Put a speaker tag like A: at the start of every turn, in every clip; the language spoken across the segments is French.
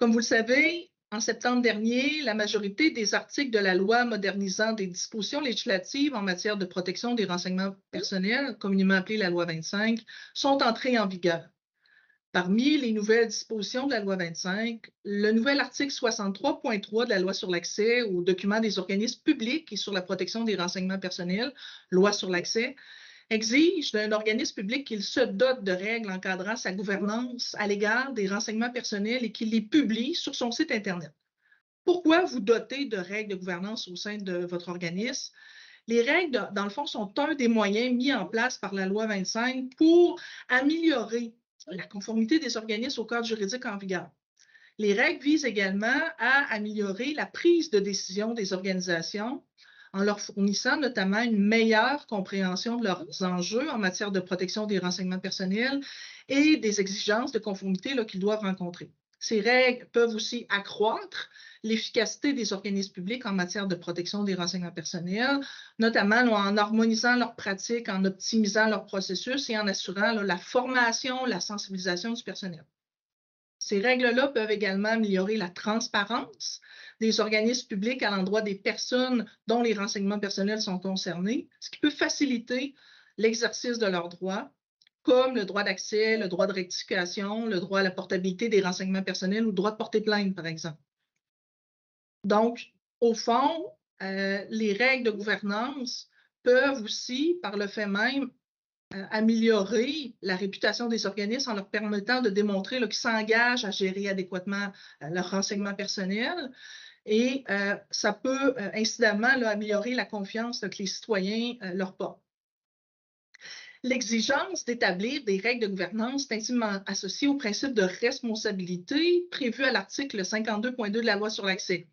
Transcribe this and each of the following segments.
A: Comme vous le savez, en septembre dernier, la majorité des articles de la loi modernisant des dispositions législatives en matière de protection des renseignements personnels, communément appelée la loi 25, sont entrés en vigueur. Parmi les nouvelles dispositions de la loi 25, le nouvel article 63.3 de la loi sur l'accès aux documents des organismes publics et sur la protection des renseignements personnels, loi sur l'accès, exige d'un organisme public qu'il se dote de règles encadrant sa gouvernance à l'égard des renseignements personnels et qu'il les publie sur son site Internet. Pourquoi vous doter de règles de gouvernance au sein de votre organisme? Les règles, dans le fond, sont un des moyens mis en place par la loi 25 pour améliorer la conformité des organismes au cadre juridique en vigueur. Les règles visent également à améliorer la prise de décision des organisations en leur fournissant notamment une meilleure compréhension de leurs enjeux en matière de protection des renseignements personnels et des exigences de conformité qu'ils doivent rencontrer. Ces règles peuvent aussi accroître l'efficacité des organismes publics en matière de protection des renseignements personnels, notamment en harmonisant leurs pratiques, en optimisant leurs processus et en assurant la formation, la sensibilisation du personnel. Ces règles-là peuvent également améliorer la transparence des organismes publics à l'endroit des personnes dont les renseignements personnels sont concernés, ce qui peut faciliter l'exercice de leurs droits, comme le droit d'accès, le droit de rectification, le droit à la portabilité des renseignements personnels ou le droit de porter plainte, par exemple. Donc, au fond, les règles de gouvernance peuvent aussi, par le fait même, améliorer la réputation des organismes en leur permettant de démontrer qu'ils s'engagent à gérer adéquatement leurs renseignements personnels. Et ça peut incidemment améliorer la confiance que les citoyens leur portent. L'exigence d'établir des règles de gouvernance est intimement associée au principe de responsabilité prévu à l'article 52.2 de la loi sur l'accès.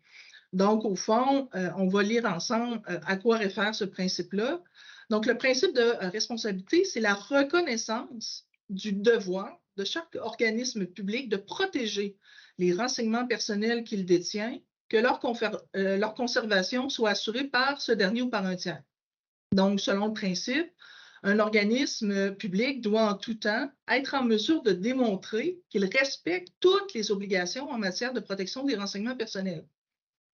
A: Donc, au fond, on va lire ensemble à quoi réfère ce principe-là. Donc, le principe de responsabilité, c'est la reconnaissance du devoir de chaque organisme public de protéger les renseignements personnels qu'il détient, que leur conservation soit assurée par ce dernier ou par un tiers. Donc, selon le principe, un organisme public doit en tout temps être en mesure de démontrer qu'il respecte toutes les obligations en matière de protection des renseignements personnels.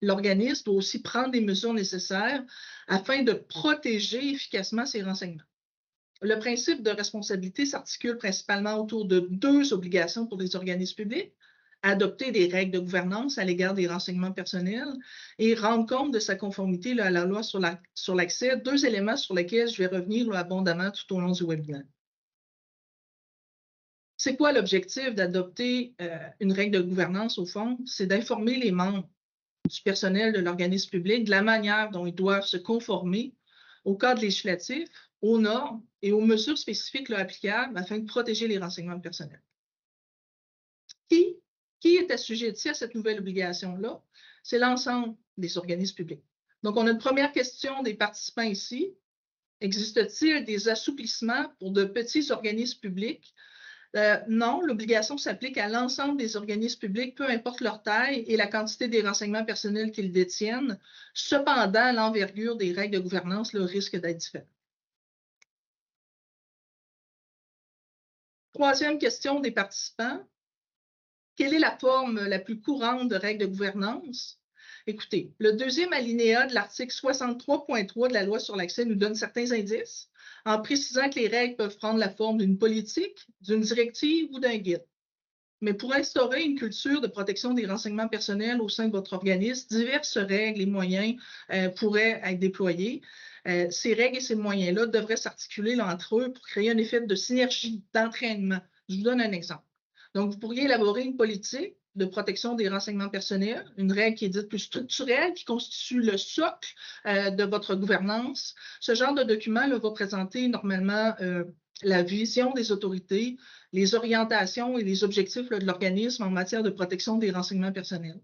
A: L'organisme doit aussi prendre des mesures nécessaires afin de protéger efficacement ces renseignements. Le principe de responsabilité s'articule principalement autour de deux obligations pour les organismes publics: adopter des règles de gouvernance à l'égard des renseignements personnels et rendre compte de sa conformité à la loi sur l'accès, deux éléments sur lesquels je vais revenir abondamment tout au long du webinaire. C'est quoi l'objectif d'adopter une règle de gouvernance au fond? C'est d'informer les membres du personnel de l'organisme public de la manière dont ils doivent se conformer au cadre législatif, aux normes et aux mesures spécifiques applicables afin de protéger les renseignements personnels. Qui est assujetti à cette nouvelle obligation-là? C'est l'ensemble des organismes publics. Donc, on a une première question des participants ici. Existe-t-il des assouplissements pour de petits organismes publics? Non, l'obligation s'applique à l'ensemble des organismes publics, peu importe leur taille et la quantité des renseignements personnels qu'ils détiennent. Cependant, l'envergure des règles de gouvernance risque d'être différente. Troisième question des participants. Quelle est la forme la plus courante de règles de gouvernance? Écoutez, le deuxième alinéa de l'article 63.3 de la loi sur l'accès nous donne certains indices en précisant que les règles peuvent prendre la forme d'une politique, d'une directive ou d'un guide. Mais pour instaurer une culture de protection des renseignements personnels au sein de votre organisme, diverses règles et moyens pourraient être déployés. Ces règles et ces moyens-là devraient s'articuler entre eux pour créer un effet de synergie, d'entraînement. Je vous donne un exemple. Donc, vous pourriez élaborer une politique de protection des renseignements personnels, une règle qui est dite plus structurelle, qui constitue le socle de votre gouvernance. Ce genre de document va présenter normalement la vision des autorités, les orientations et les objectifs de l'organisme en matière de protection des renseignements personnels.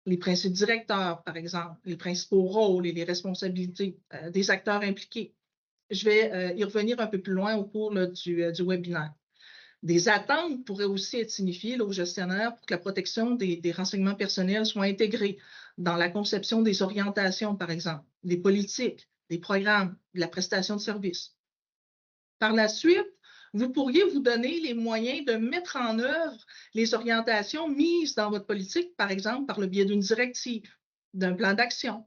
A: Les principes directeurs, par exemple, les principaux rôles et les responsabilités des acteurs impliqués. Je vais y revenir un peu plus loin au cours du webinaire. Des attentes pourraient aussi être signifiées aux gestionnaires pour que la protection des renseignements personnels soit intégrée dans la conception des orientations, par exemple, des politiques, des programmes, de la prestation de services. Par la suite, Vous pourriez vous donner les moyens de mettre en œuvre les orientations mises dans votre politique, par exemple par le biais d'une directive, d'un plan d'action,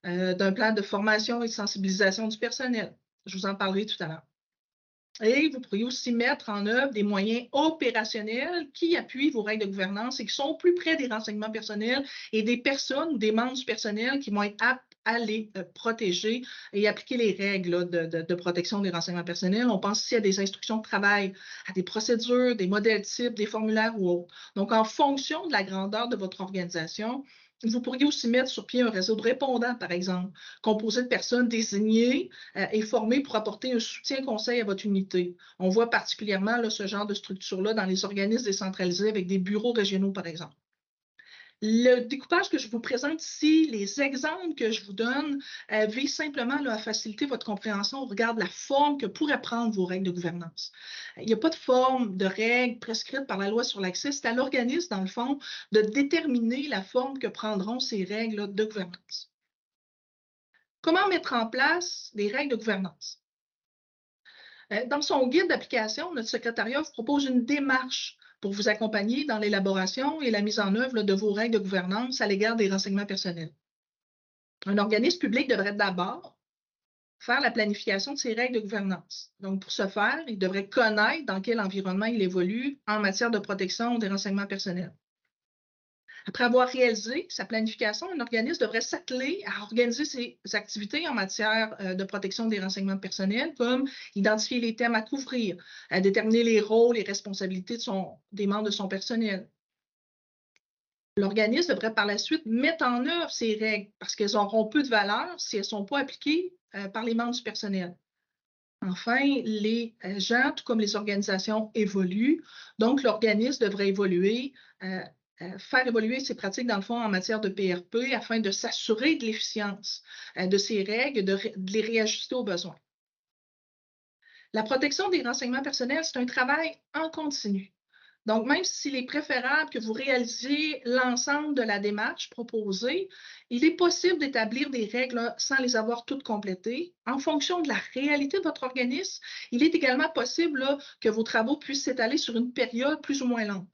A: d'un plan de formation et de sensibilisation du personnel. Je vous en parlerai tout à l'heure. Et vous pourriez aussi mettre en œuvre des moyens opérationnels qui appuient vos règles de gouvernance et qui sont au plus près des renseignements personnels et des personnes ou des membres du personnel qui vont être aptes à les protéger et appliquer les règles de protection des renseignements personnels. On pense ici à des instructions de travail, à des procédures, des modèles types, des formulaires ou autres. Donc, en fonction de la grandeur de votre organisation, vous pourriez aussi mettre sur pied un réseau de répondants, par exemple, composé de personnes désignées et formées pour apporter un soutien conseil à votre unité. On voit particulièrement là, ce genre de structure-là dans les organismes décentralisés avec des bureaux régionaux, par exemple. Le découpage que je vous présente ici, les exemples que je vous donne, visent simplement là, à faciliter votre compréhension au regard de la forme que pourraient prendre vos règles de gouvernance. Il n'y a pas de forme de règles prescrites par la loi sur l'accès. C'est à l'organisme, dans le fond, de déterminer la forme que prendront ces règles de gouvernance. Comment mettre en place des règles de gouvernance? Dans son guide d'application, notre secrétariat vous propose une démarche pour vous accompagner dans l'élaboration et la mise en œuvre de vos règles de gouvernance à l'égard des renseignements personnels. Un organisme public devrait d'abord faire la planification de ses règles de gouvernance. Donc, pour ce faire, il devrait connaître dans quel environnement il évolue en matière de protection des renseignements personnels. Après avoir réalisé sa planification, un organisme devrait s'atteler à organiser ses activités en matière de protection des renseignements personnels, comme identifier les thèmes à couvrir, déterminer les rôles et responsabilités des membres de son personnel. L'organisme devrait par la suite mettre en œuvre ces règles parce qu'elles auront peu de valeur si elles ne sont pas appliquées par les membres du personnel. Enfin, les gens, tout comme les organisations, évoluent. Donc, l'organisme devrait évoluer, faire évoluer ses pratiques, dans le fond, en matière de PRP afin de s'assurer de l'efficience de ces règles, de les réajuster aux besoins. La protection des renseignements personnels, c'est un travail en continu. Donc, même s'il est préférable que vous réalisiez l'ensemble de la démarche proposée, il est possible d'établir des règles sans les avoir toutes complétées. En fonction de la réalité de votre organisme, il est également possible là, que vos travaux puissent s'étaler sur une période plus ou moins longue.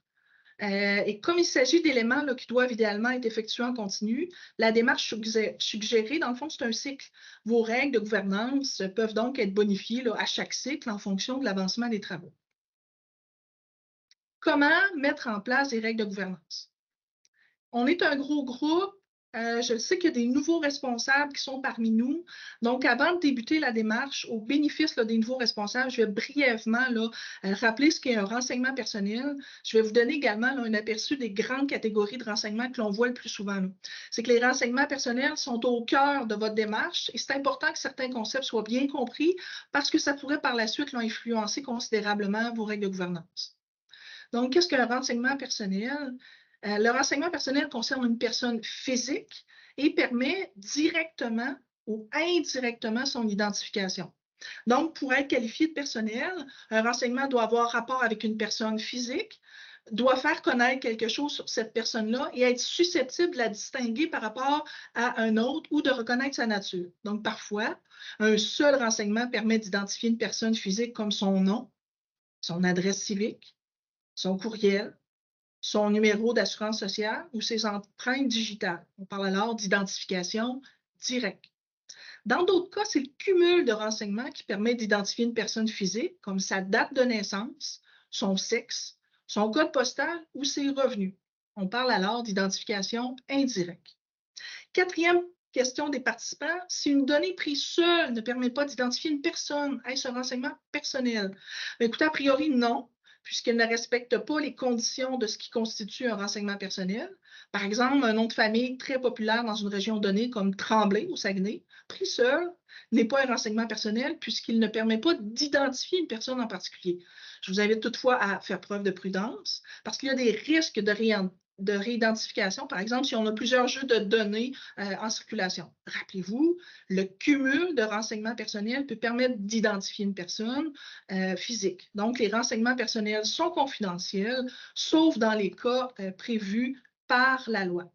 A: Et comme il s'agit d'éléments qui doivent idéalement être effectués en continu, la démarche suggérée, dans le fond, c'est un cycle. Vos règles de gouvernance peuvent donc être bonifiées là, à chaque cycle en fonction de l'avancement des travaux. Comment mettre en place des règles de gouvernance? On est un gros groupe. Je sais qu'il y a des nouveaux responsables qui sont parmi nous. Donc, avant de débuter la démarche, au bénéfice là, des nouveaux responsables, je vais brièvement là, rappeler ce qu'est un renseignement personnel. Je vais vous donner également là, un aperçu des grandes catégories de renseignements que l'on voit le plus souvent. C'est que les renseignements personnels sont au cœur de votre démarche et c'est important que certains concepts soient bien compris parce que ça pourrait par la suite là, influencer considérablement vos règles de gouvernance. Donc, qu'est-ce qu'un renseignement personnel? Le renseignement personnel concerne une personne physique et permet directement ou indirectement son identification. Donc, pour être qualifié de personnel, un renseignement doit avoir rapport avec une personne physique, doit faire connaître quelque chose sur cette personne-là et être susceptible de la distinguer par rapport à un autre ou de reconnaître sa nature. Donc, parfois, un seul renseignement permet d'identifier une personne physique comme son nom, son adresse civique, son courriel, son numéro d'assurance sociale ou ses empreintes digitales. On parle alors d'identification directe. Dans d'autres cas, c'est le cumul de renseignements qui permet d'identifier une personne physique, comme sa date de naissance, son sexe, son code postal ou ses revenus. On parle alors d'identification indirecte. Quatrième question des participants, si une donnée prise seule ne permet pas d'identifier une personne, est-ce un renseignement personnel? Écoutez, a priori, non, puisqu'elle ne respecte pas les conditions de ce qui constitue un renseignement personnel. Par exemple, un nom de famille très populaire dans une région donnée, comme Tremblay au Saguenay, pris seul, n'est pas un renseignement personnel puisqu'il ne permet pas d'identifier une personne en particulier. Je vous invite toutefois à faire preuve de prudence parce qu'il y a des risques de réidentification, par exemple, si on a plusieurs jeux de données en circulation. Rappelez-vous, le cumul de renseignements personnels peut permettre d'identifier une personne physique. Donc, les renseignements personnels sont confidentiels, sauf dans les cas prévus par la loi.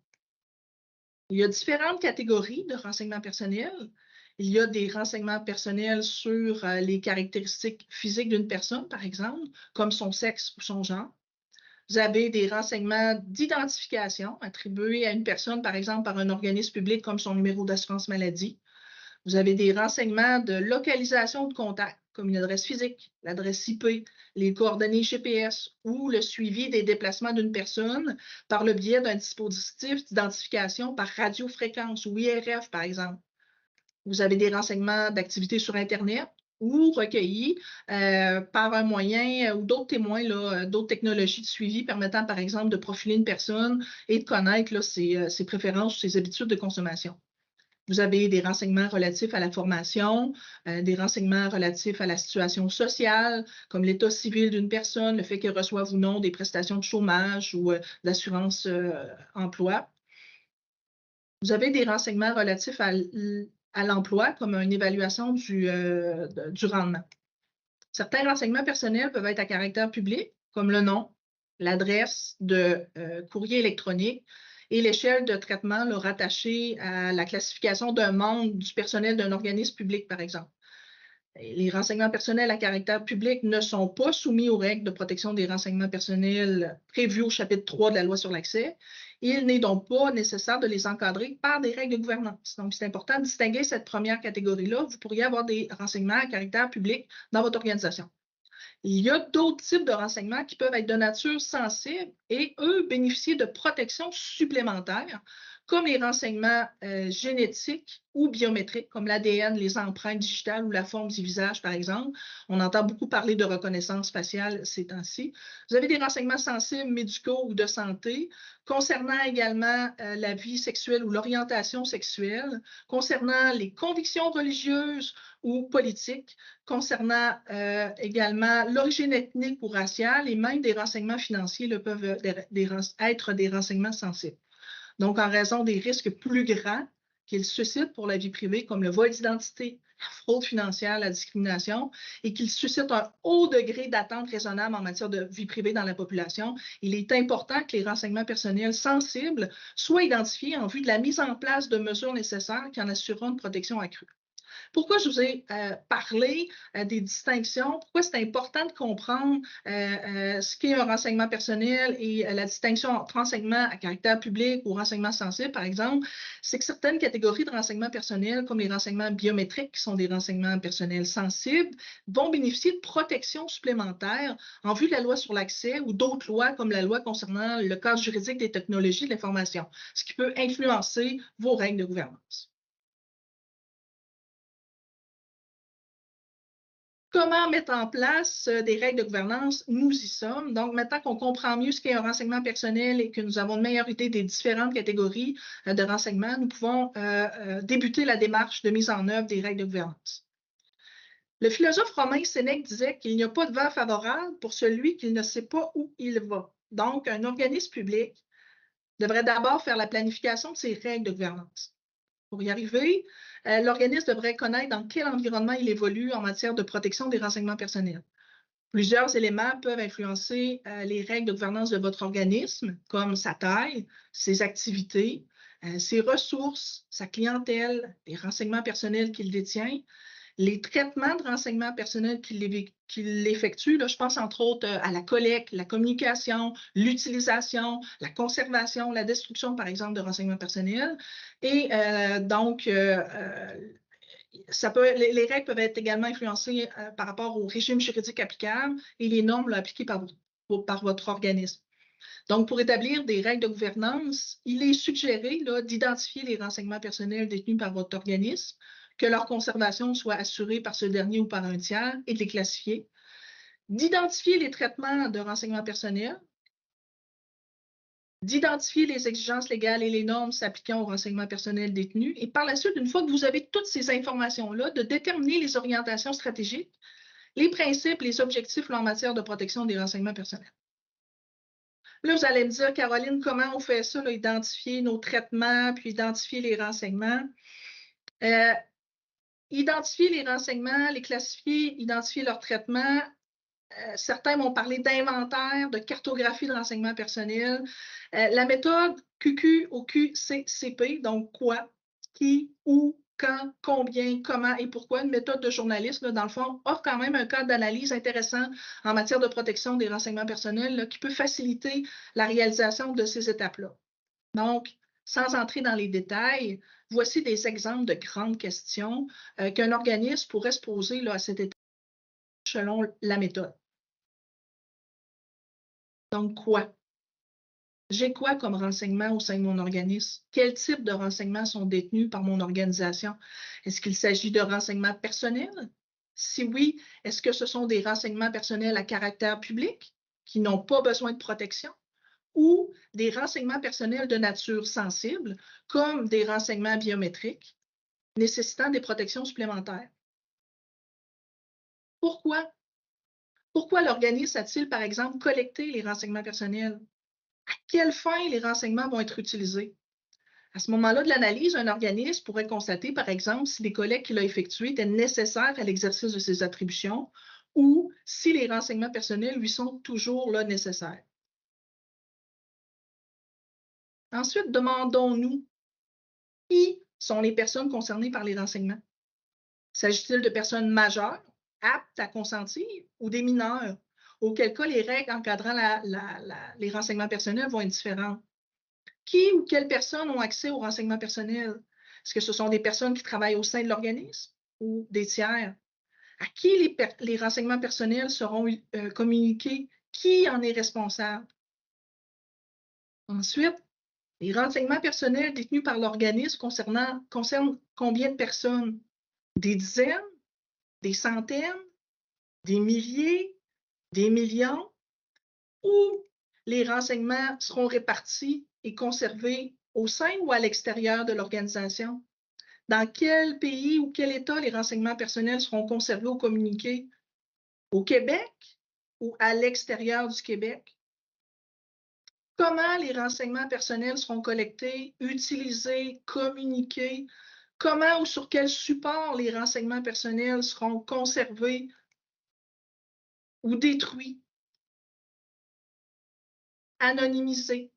A: Il y a différentes catégories de renseignements personnels. Il y a des renseignements personnels sur les caractéristiques physiques d'une personne, par exemple, comme son sexe ou son genre. Vous avez des renseignements d'identification attribués à une personne, par exemple, par un organisme public comme son numéro d'assurance maladie. Vous avez des renseignements de localisation de contact, comme une adresse physique, l'adresse IP, les coordonnées GPS ou le suivi des déplacements d'une personne par le biais d'un dispositif d'identification par radiofréquence ou IRF, par exemple. Vous avez des renseignements d'activité sur Internet ou recueillis par un moyen ou d'autres témoins, d'autres technologies de suivi permettant, par exemple, de profiler une personne et de connaître là, ses préférences ou ses habitudes de consommation. Vous avez des renseignements relatifs à la formation, des renseignements relatifs à la situation sociale, comme l'état civil d'une personne, le fait qu'elle reçoive ou non des prestations de chômage ou d'assurance emploi. Vous avez des renseignements relatifs à l'emploi, comme une évaluation du rendement. Certains renseignements personnels peuvent être à caractère public, comme le nom, l'adresse de courrier électronique et l'échelle de traitement rattachée à la classification d'un membre du personnel d'un organisme public, par exemple. Les renseignements personnels à caractère public ne sont pas soumis aux règles de protection des renseignements personnels prévues au chapitre 3 de la loi sur l'accès. Il n'est donc pas nécessaire de les encadrer par des règles de gouvernance. Donc, c'est important de distinguer cette première catégorie-là. Vous pourriez avoir des renseignements à caractère public dans votre organisation. Il y a d'autres types de renseignements qui peuvent être de nature sensible et, eux, bénéficier de protections supplémentaires, comme les renseignements génétiques ou biométriques, comme l'ADN, les empreintes digitales ou la forme du visage, par exemple. On entend beaucoup parler de reconnaissance faciale ces temps-ci. Vous avez des renseignements sensibles médicaux ou de santé, concernant également la vie sexuelle ou l'orientation sexuelle, concernant les convictions religieuses ou politiques, concernant également l'origine ethnique ou raciale et même des renseignements financiers peuvent être des renseignements sensibles. Donc, en raison des risques plus grands qu'ils suscitent pour la vie privée, comme le vol d'identité, la fraude financière, la discrimination, et qu'ils suscitent un haut degré d'attente raisonnable en matière de vie privée dans la population, il est important que les renseignements personnels sensibles soient identifiés en vue de la mise en place de mesures nécessaires qui en assureront une protection accrue. Pourquoi je vous ai parlé des distinctions? Pourquoi c'est important de comprendre ce qu'est un renseignement personnel et la distinction entre renseignement à caractère public ou renseignement sensible, par exemple? C'est que certaines catégories de renseignements personnels, comme les renseignements biométriques, qui sont des renseignements personnels sensibles, vont bénéficier de protections supplémentaires en vue de la loi sur l'accès ou d'autres lois, comme la loi concernant le cadre juridique des technologies de l'information, ce qui peut influencer vos règles de gouvernance. Comment mettre en place des règles de gouvernance? Nous y sommes. Donc, maintenant qu'on comprend mieux ce qu'est un renseignement personnel et que nous avons une meilleure idée des différentes catégories de renseignements, nous pouvons débuter la démarche de mise en œuvre des règles de gouvernance. Le philosophe romain Sénèque disait qu'il n'y a pas de vent favorable pour celui qui ne sait pas où il va. Donc, un organisme public devrait d'abord faire la planification de ses règles de gouvernance. Pour y arriver, l'organisme devrait connaître dans quel environnement il évolue en matière de protection des renseignements personnels. Plusieurs éléments peuvent influencer les règles de gouvernance de votre organisme, comme sa taille, ses activités, ses ressources, sa clientèle, les renseignements personnels qu'il détient, les traitements de renseignements personnels qu'il effectue. Là, je pense entre autres à la collecte, la communication, l'utilisation, la conservation, la destruction, par exemple, de renseignements personnels. Et les règles peuvent être également influencées par rapport au régime juridique applicable et les normes appliquées par votre organisme. Donc, pour établir des règles de gouvernance, il est suggéré d'identifier les renseignements personnels détenus par votre organisme, que leur conservation soit assurée par ce dernier ou par un tiers et de les classifier, d'identifier les traitements de renseignements personnels, d'identifier les exigences légales et les normes s'appliquant aux renseignements personnels détenus, et par la suite, une fois que vous avez toutes ces informations-là, de déterminer les orientations stratégiques, les principes, les objectifs en matière de protection des renseignements personnels. Là, vous allez me dire, Caroline, comment on fait ça, identifier nos traitements, puis identifier les renseignements? Identifier les renseignements, les classifier, identifier leurs traitements. Certains vont parler d'inventaire, de cartographie de renseignements personnels. La méthode QQ au QCCP, donc quoi, qui, où, quand, combien, comment et pourquoi. Une méthode de journaliste, là, dans le fond, offre quand même un cadre d'analyse intéressant en matière de protection des renseignements personnels là, qui peut faciliter la réalisation de ces étapes-là. Donc, sans entrer dans les détails, voici des exemples de grandes questions qu'un organisme pourrait se poser là, à cette étape selon la méthode. Donc, quoi? J'ai quoi comme renseignements au sein de mon organisme? Quel type de renseignements sont détenus par mon organisation? Est-ce qu'il s'agit de renseignements personnels? Si oui, est-ce que ce sont des renseignements personnels à caractère public qui n'ont pas besoin de protection? Ou des renseignements personnels de nature sensible, comme des renseignements biométriques, nécessitant des protections supplémentaires? Pourquoi? Pourquoi l'organisme a-t-il, par exemple, collecté les renseignements personnels? À quelle fin les renseignements vont être utilisés? À ce moment-là de l'analyse, un organisme pourrait constater, par exemple, si les collectes qu'il a effectuées étaient nécessaires à l'exercice de ses attributions ou si les renseignements personnels lui sont toujours là nécessaires. Ensuite, demandons-nous qui sont les personnes concernées par les renseignements. S'agit-il de personnes majeures, aptes à consentir, ou des mineurs, auquel cas les règles encadrant les renseignements personnels vont être différentes? Qui ou quelles personnes ont accès aux renseignements personnels? Est-ce que ce sont des personnes qui travaillent au sein de l'organisme ou des tiers? À qui les renseignements personnels seront communiqués? Qui en est responsable? Ensuite, les renseignements personnels détenus par l'organisme concernent combien de personnes? Des dizaines? Des centaines? Des milliers? Des millions? Ou les renseignements seront répartis et conservés au sein ou à l'extérieur de l'organisation? Dans quel pays ou quel État les renseignements personnels seront conservés ou communiqués? Au Québec ou à l'extérieur du Québec? Comment les renseignements personnels seront collectés, utilisés, communiqués? Comment ou sur quel support les renseignements personnels seront conservés ou détruits, anonymisés?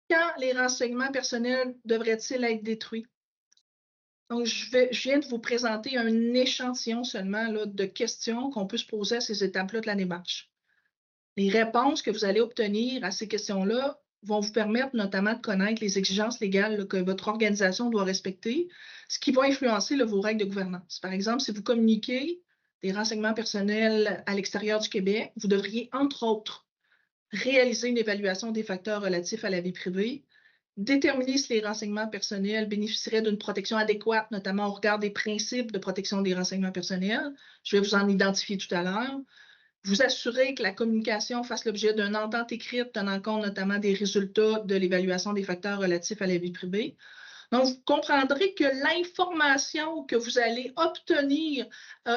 A: Quand les renseignements personnels devraient-ils être détruits? Donc, je viens de vous présenter un échantillon seulement là, de questions qu'on peut se poser à ces étapes-là de la démarche. Les réponses que vous allez obtenir à ces questions-là vont vous permettre notamment de connaître les exigences légales là, que votre organisation doit respecter, ce qui va influencer là, vos règles de gouvernance. Par exemple, si vous communiquez des renseignements personnels à l'extérieur du Québec, vous devriez, entre autres, réaliser une évaluation des facteurs relatifs à la vie privée, déterminer si les renseignements personnels bénéficieraient d'une protection adéquate, notamment au regard des principes de protection des renseignements personnels. Je vais vous en identifier tout à l'heure. Vous assurer que la communication fasse l'objet d'une entente écrite tenant compte notamment des résultats de l'évaluation des facteurs relatifs à la vie privée. Donc, vous comprendrez que l'information que vous allez obtenir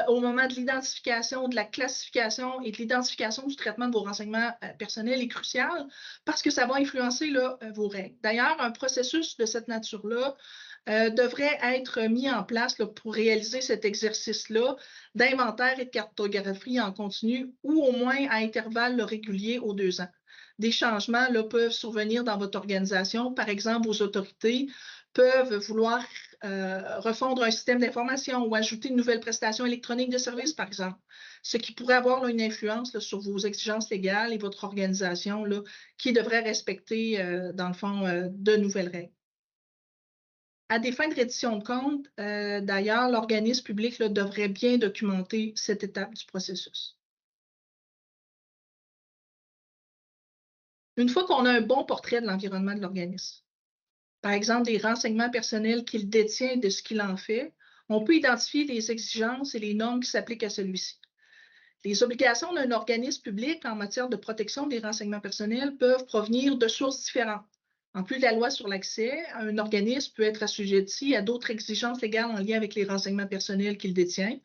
A: au moment de l'identification, de la classification et de l'identification du traitement de vos renseignements personnels est cruciale parce que ça va influencer là, vos règles. D'ailleurs, un processus de cette nature-là devrait être mis en place là, pour réaliser cet exercice-là d'inventaire et de cartographie en continu ou au moins à intervalles réguliers aux 2 ans. Des changements là, peuvent survenir dans votre organisation. Par exemple, vos autorités peuvent vouloir refondre un système d'information ou ajouter une nouvelle prestation électronique de service, par exemple, ce qui pourrait avoir là, une influence là, sur vos exigences légales et votre organisation là, qui devrait respecter, dans le fond, de nouvelles règles. À des fins de reddition de comptes, d'ailleurs, l'organisme public là, devrait bien documenter cette étape du processus. Une fois qu'on a un bon portrait de l'environnement de l'organisme, par exemple des renseignements personnels qu'il détient et de ce qu'il en fait, on peut identifier les exigences et les normes qui s'appliquent à celui-ci. Les obligations d'un organisme public en matière de protection des renseignements personnels peuvent provenir de sources différentes. En plus de la loi sur l'accès, un organisme peut être assujetti à d'autres exigences légales en lien avec les renseignements personnels qu'il détient.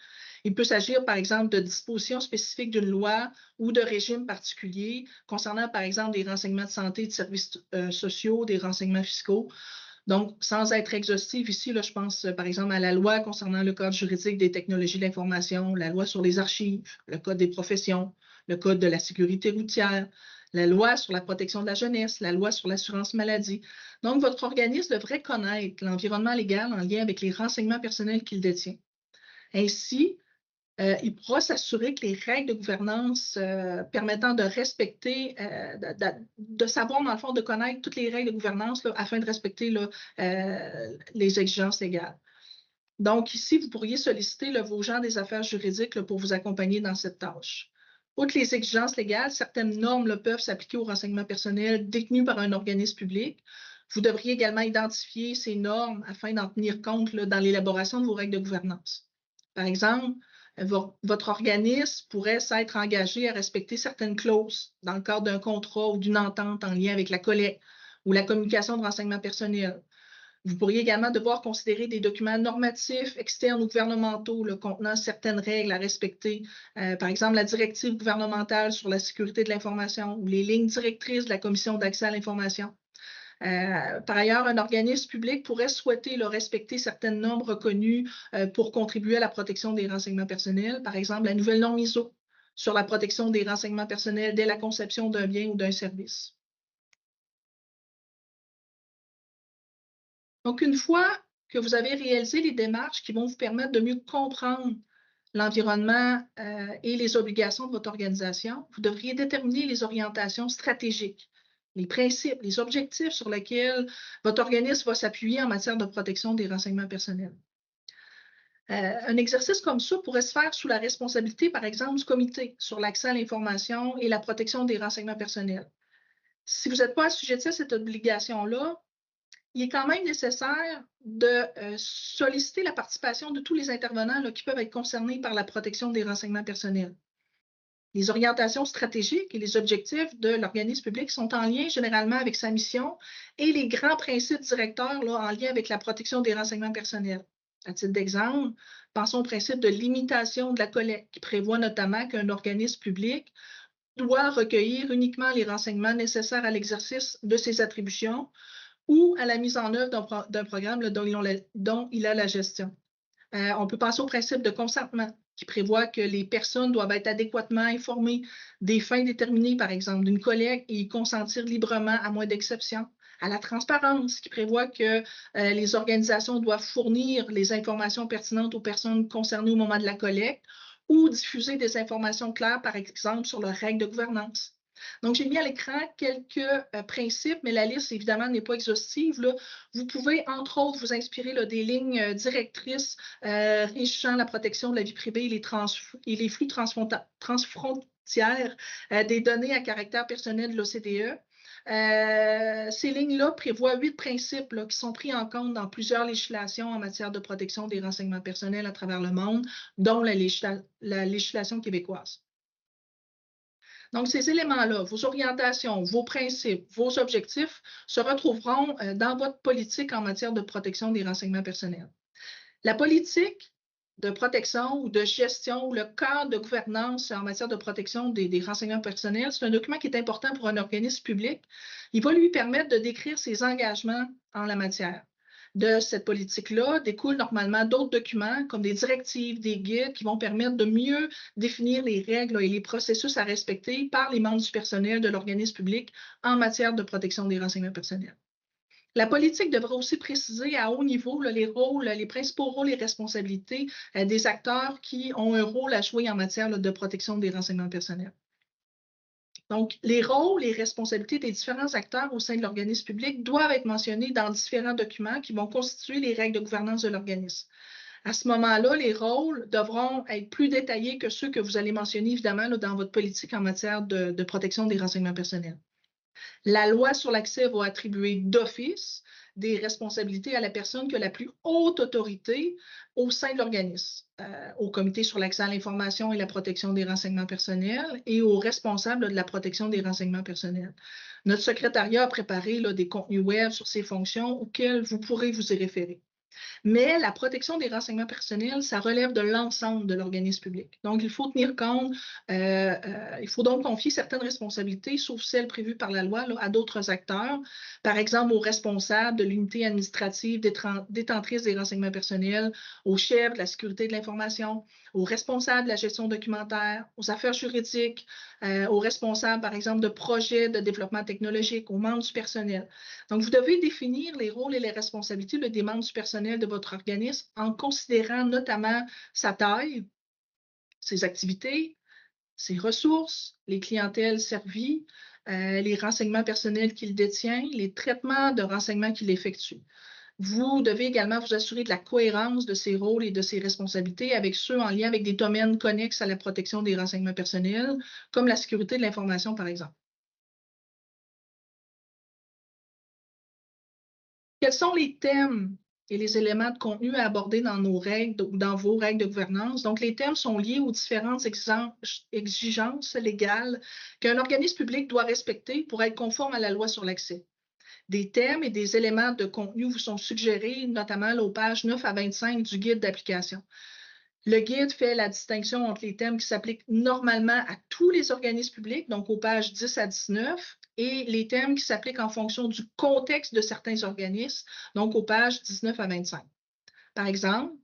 A: Il peut s'agir, par exemple, de dispositions spécifiques d'une loi ou de régimes particuliers concernant, par exemple, des renseignements de santé, de services sociaux, des renseignements fiscaux. Donc, sans être exhaustive ici, là, je pense par exemple à la loi concernant le code juridique des technologies de l'information, la loi sur les archives, le code des professions, le code de la sécurité routière, la loi sur la protection de la jeunesse, la loi sur l'assurance maladie. Donc, votre organisme devrait connaître l'environnement légal en lien avec les renseignements personnels qu'il détient. Ainsi, il pourra s'assurer que les règles de gouvernance permettant de respecter, de savoir, dans le fond, de connaître toutes les règles de gouvernance là, afin de respecter là, les exigences légales. Donc, ici, vous pourriez solliciter là, vos gens des affaires juridiques là, pour vous accompagner dans cette tâche. Outre les exigences légales, certaines normes là, peuvent s'appliquer aux renseignements personnels détenus par un organisme public. Vous devriez également identifier ces normes afin d'en tenir compte là, dans l'élaboration de vos règles de gouvernance. Par exemple, votre organisme pourrait s'être engagé à respecter certaines clauses dans le cadre d'un contrat ou d'une entente en lien avec la collecte ou la communication de renseignements personnels. Vous pourriez également devoir considérer des documents normatifs externes ou gouvernementaux là, contenant certaines règles à respecter, par exemple la directive gouvernementale sur la sécurité de l'information ou les lignes directrices de la Commission d'accès à l'information. Par ailleurs, un organisme public pourrait souhaiter là, respecter certaines normes reconnues pour contribuer à la protection des renseignements personnels, par exemple la nouvelle norme ISO sur la protection des renseignements personnels dès la conception d'un bien ou d'un service. Donc, une fois que vous avez réalisé les démarches qui vont vous permettre de mieux comprendre l'environnement et les obligations de votre organisation, vous devriez déterminer les orientations stratégiques, les principes, les objectifs sur lesquels votre organisme va s'appuyer en matière de protection des renseignements personnels. Un exercice comme ça pourrait se faire sous la responsabilité, par exemple, du comité sur l'accès à l'information et la protection des renseignements personnels. Si vous n'êtes pas assujetti à cette obligation-là, il est quand même nécessaire de solliciter la participation de tous les intervenants là, qui peuvent être concernés par la protection des renseignements personnels. Les orientations stratégiques et les objectifs de l'organisme public sont en lien généralement avec sa mission et les grands principes directeurs là, en lien avec la protection des renseignements personnels. À titre d'exemple, pensons au principe de limitation de la collecte, qui prévoit notamment qu'un organisme public doit recueillir uniquement les renseignements nécessaires à l'exercice de ses attributions ou à la mise en œuvre d'un programme là, dont il a la gestion. On peut penser au principe de consentement, qui prévoit que les personnes doivent être adéquatement informées des fins déterminées, par exemple, d'une collecte et y consentir librement à moins d'exceptions. À la transparence, qui prévoit que les organisations doivent fournir les informations pertinentes aux personnes concernées au moment de la collecte ou diffuser des informations claires, par exemple, sur leurs règles de gouvernance. Donc, j'ai mis à l'écran quelques principes, mais la liste, évidemment, n'est pas exhaustive. Là. Vous pouvez, entre autres, vous inspirer là, des lignes directrices régissant la protection de la vie privée et les flux transfrontières des données à caractère personnel de l'OCDE. Ces lignes-là prévoient 8 principes là, qui sont pris en compte dans plusieurs législations en matière de protection des renseignements personnels à travers le monde, dont la législation québécoise. Donc, ces éléments-là, vos orientations, vos principes, vos objectifs se retrouveront dans votre politique en matière de protection des renseignements personnels. La politique de protection ou de gestion ou le cadre de gouvernance en matière de protection des renseignements personnels, c'est un document qui est important pour un organisme public. Il va lui permettre de décrire ses engagements en la matière. De cette politique-là découlent normalement d'autres documents comme des directives, des guides qui vont permettre de mieux définir les règles et les processus à respecter par les membres du personnel de l'organisme public en matière de protection des renseignements personnels. La politique devra aussi préciser à haut niveau là, les rôles, les principaux rôles et responsabilités des acteurs qui ont un rôle à jouer en matière là, de protection des renseignements personnels. Donc, les rôles et responsabilités des différents acteurs au sein de l'organisme public doivent être mentionnés dans différents documents qui vont constituer les règles de gouvernance de l'organisme. À ce moment-là, les rôles devront être plus détaillés que ceux que vous allez mentionner, évidemment, là, dans votre politique en matière de protection des renseignements personnels. La loi sur l'accès va attribuer d'office des responsabilités à la personne qui a la plus haute autorité au sein de l'organisme, au comité sur l'accès à l'information et la protection des renseignements personnels et aux responsables de la protection des renseignements personnels. Notre secrétariat a préparé là, des contenus web sur ces fonctions auxquels vous pourrez vous y référer. Mais la protection des renseignements personnels, ça relève de l'ensemble de l'organisme public. Donc, il faut tenir compte, il faut donc confier certaines responsabilités, sauf celles prévues par la loi, là, à d'autres acteurs, par exemple aux responsables de l'unité administrative détentrice des renseignements personnels, aux chefs de la sécurité de l'information, aux responsables de la gestion documentaire, aux affaires juridiques, aux responsables, par exemple, de projets de développement technologique, aux membres du personnel. Donc, vous devez définir les rôles et les responsabilités des membres du personnel de votre organisme en considérant notamment sa taille, ses activités, ses ressources, les clientèles servies, les renseignements personnels qu'il détient, les traitements de renseignements qu'il effectue. Vous devez également vous assurer de la cohérence de ces rôles et de ces responsabilités avec ceux en lien avec des domaines connexes à la protection des renseignements personnels, comme la sécurité de l'information, par exemple. Quels sont les thèmes et les éléments de contenu à aborder dans nos règles ou dans vos règles de gouvernance? Donc, les thèmes sont liés aux différentes exigences légales qu'un organisme public doit respecter pour être conforme à la loi sur l'accès. Des thèmes et des éléments de contenu vous sont suggérés, notamment aux pages 9 à 25 du guide d'application. Le guide fait la distinction entre les thèmes qui s'appliquent normalement à tous les organismes publics, donc aux pages 10 à 19, et les thèmes qui s'appliquent en fonction du contexte de certains organismes, donc aux pages 19 à 25. Par exemple,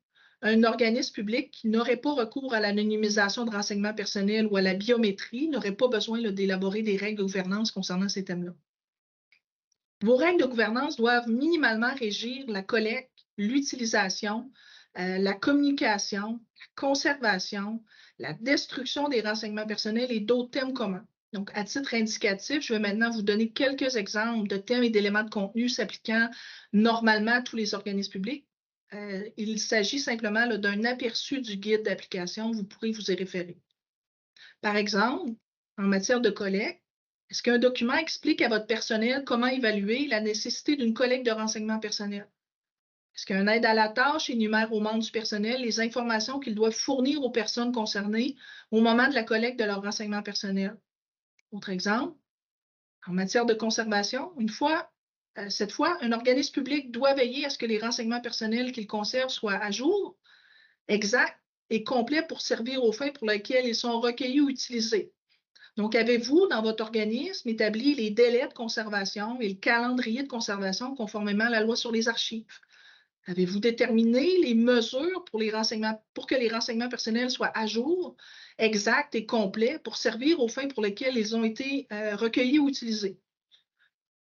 A: un organisme public qui n'aurait pas recours à l'anonymisation de renseignements personnels ou à la biométrie n'aurait pas besoin d'élaborer des règles de gouvernance concernant ces thèmes-là. Vos règles de gouvernance doivent minimalement régir la collecte, l'utilisation, la communication, la conservation, la destruction des renseignements personnels et d'autres thèmes communs. Donc, à titre indicatif, je vais maintenant vous donner quelques exemples de thèmes et d'éléments de contenu s'appliquant normalement à tous les organismes publics. Il s'agit simplement d'un aperçu du guide d'application. Vous pourrez vous y référer. Par exemple, en matière de collecte, est-ce qu'un document explique à votre personnel comment évaluer la nécessité d'une collecte de renseignements personnels? Est-ce qu'un aide à la tâche énumère aux membres du personnel les informations qu'ils doivent fournir aux personnes concernées au moment de la collecte de leurs renseignements personnels? Autre exemple, en matière de conservation, cette fois, un organisme public doit veiller à ce que les renseignements personnels qu'il conserve soient à jour, exacts et complets pour servir aux fins pour lesquelles ils sont recueillis ou utilisés. Donc, avez-vous, dans votre organisme, établi les délais de conservation et le calendrier de conservation conformément à la loi sur les archives? Avez-vous déterminé les mesures pour que les renseignements personnels soient à jour, exacts et complets pour servir aux fins pour lesquelles ils ont été recueillis ou utilisés?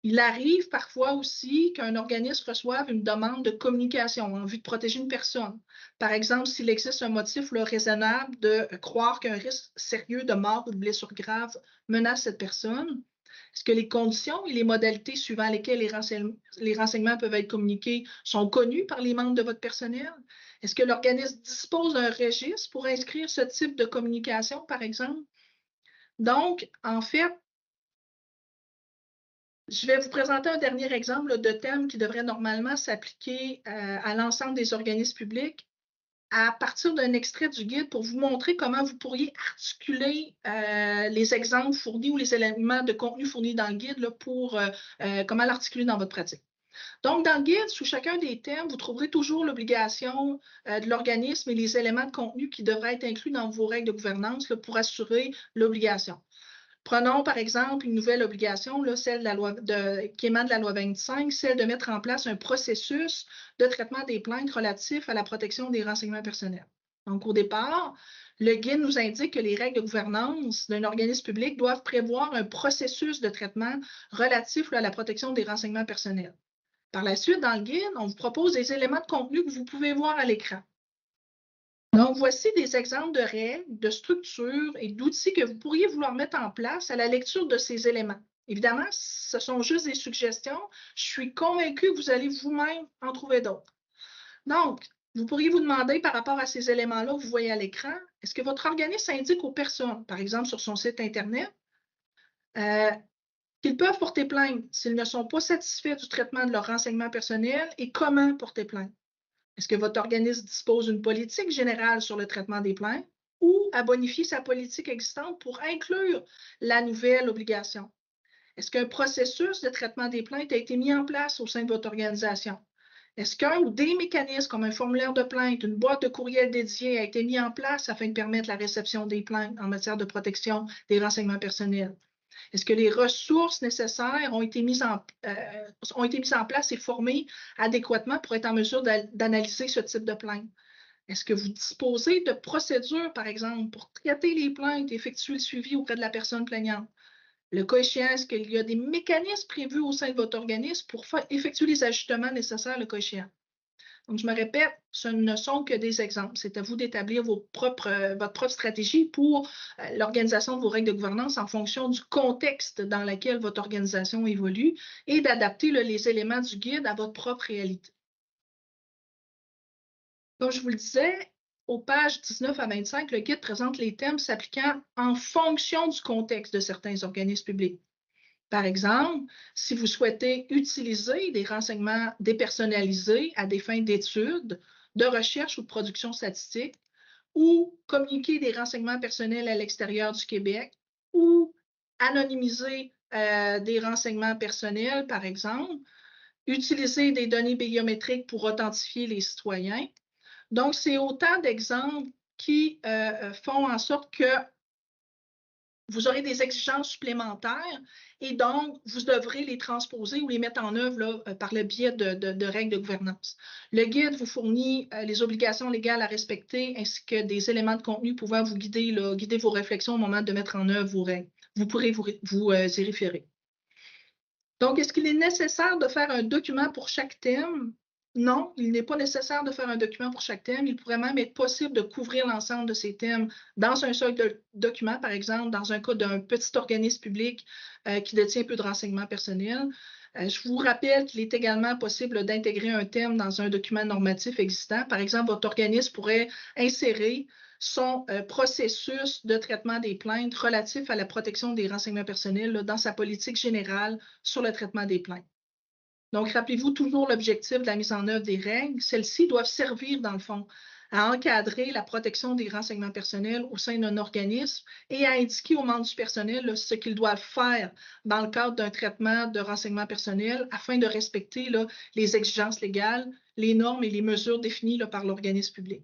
A: Il arrive parfois aussi qu'un organisme reçoive une demande de communication en vue de protéger une personne. Par exemple, s'il existe un motif raisonnable de croire qu'un risque sérieux de mort ou de blessure grave menace cette personne, est-ce que les conditions et les modalités suivant lesquelles les renseignements peuvent être communiqués sont connus par les membres de votre personnel? Est-ce que l'organisme dispose d'un registre pour inscrire ce type de communication, par exemple? Donc, en fait, je vais vous présenter un dernier exemple de thème qui devrait normalement s'appliquer à l'ensemble des organismes publics à partir d'un extrait du guide pour vous montrer comment vous pourriez articuler les exemples fournis ou les éléments de contenu fournis dans le guide là, pour comment l'articuler dans votre pratique. Donc, dans le guide, sous chacun des thèmes, vous trouverez toujours l'obligation de l'organisme et les éléments de contenu qui devraient être inclus dans vos règles de gouvernance là, pour assurer l'obligation. Prenons par exemple une nouvelle obligation, là, celle qui émane de la loi 25, celle de mettre en place un processus de traitement des plaintes relatifs à la protection des renseignements personnels. Donc, au départ, le guide nous indique que les règles de gouvernance d'un organisme public doivent prévoir un processus de traitement relatif à la protection des renseignements personnels. Par la suite, dans le guide, on vous propose des éléments de contenu que vous pouvez voir à l'écran. Donc, voici des exemples de règles, de structures et d'outils que vous pourriez vouloir mettre en place à la lecture de ces éléments. Évidemment, ce sont juste des suggestions. Je suis convaincue que vous allez vous-même en trouver d'autres. Donc, vous pourriez vous demander par rapport à ces éléments-là que vous voyez à l'écran, est-ce que votre organisme indique aux personnes, par exemple sur son site Internet, qu'ils peuvent porter plainte s'ils ne sont pas satisfaits du traitement de leurs renseignements personnels et comment porter plainte? Est-ce que votre organisme dispose d'une politique générale sur le traitement des plaintes ou à bonifier sa politique existante pour inclure la nouvelle obligation? Est-ce qu'un processus de traitement des plaintes a été mis en place au sein de votre organisation? Est-ce qu'un ou des mécanismes comme un formulaire de plainte, une boîte de courriel dédiée a été mis en place afin de permettre la réception des plaintes en matière de protection des renseignements personnels? Est-ce que les ressources nécessaires ont été mises en place et formées adéquatement pour être en mesure d'analyser ce type de plainte? Est-ce que vous disposez de procédures, par exemple, pour traiter les plaintes et effectuer le suivi auprès de la personne plaignante? Le cas échéant, est-ce qu'il y a des mécanismes prévus au sein de votre organisme pour effectuer les ajustements nécessaires le cas échéant? Donc, je me répète, ce ne sont que des exemples. C'est à vous d'établir votre propre stratégie pour l'organisation de vos règles de gouvernance en fonction du contexte dans lequel votre organisation évolue et d'adapter les éléments du guide à votre propre réalité. Comme je vous le disais, aux pages 19 à 25, le guide présente les thèmes s'appliquant en fonction du contexte de certains organismes publics. Par exemple, si vous souhaitez utiliser des renseignements dépersonnalisés à des fins d'études, de recherche ou de production statistique, ou communiquer des renseignements personnels à l'extérieur du Québec, ou anonymiser des renseignements personnels, par exemple, utiliser des données biométriques pour authentifier les citoyens. Donc, c'est autant d'exemples qui font en sorte que vous aurez des exigences supplémentaires et donc vous devrez les transposer ou les mettre en œuvre là, par le biais de règles de gouvernance. Le guide vous fournit les obligations légales à respecter ainsi que des éléments de contenu pouvant vous guider, guider vos réflexions au moment de mettre en œuvre vos règles. Vous pourrez vous y référer. Donc, est-ce qu'il est nécessaire de faire un document pour chaque thème? Non, il n'est pas nécessaire de faire un document pour chaque thème. Il pourrait même être possible de couvrir l'ensemble de ces thèmes dans un seul document, par exemple, dans un cas d'un petit organisme public qui détient peu de renseignements personnels. Je vous rappelle qu'il est également possible d'intégrer un thème dans un document normatif existant. Par exemple, votre organisme pourrait insérer son processus de traitement des plaintes relatif à la protection des renseignements personnels là, dans sa politique générale sur le traitement des plaintes. Donc, rappelez-vous toujours l'objectif de la mise en œuvre des règles. Celles-ci doivent servir, dans le fond, à encadrer la protection des renseignements personnels au sein d'un organisme et à indiquer aux membres du personnel là, ce qu'ils doivent faire dans le cadre d'un traitement de renseignements personnels afin de respecter là, les exigences légales, les normes et les mesures définies là, par l'organisme public.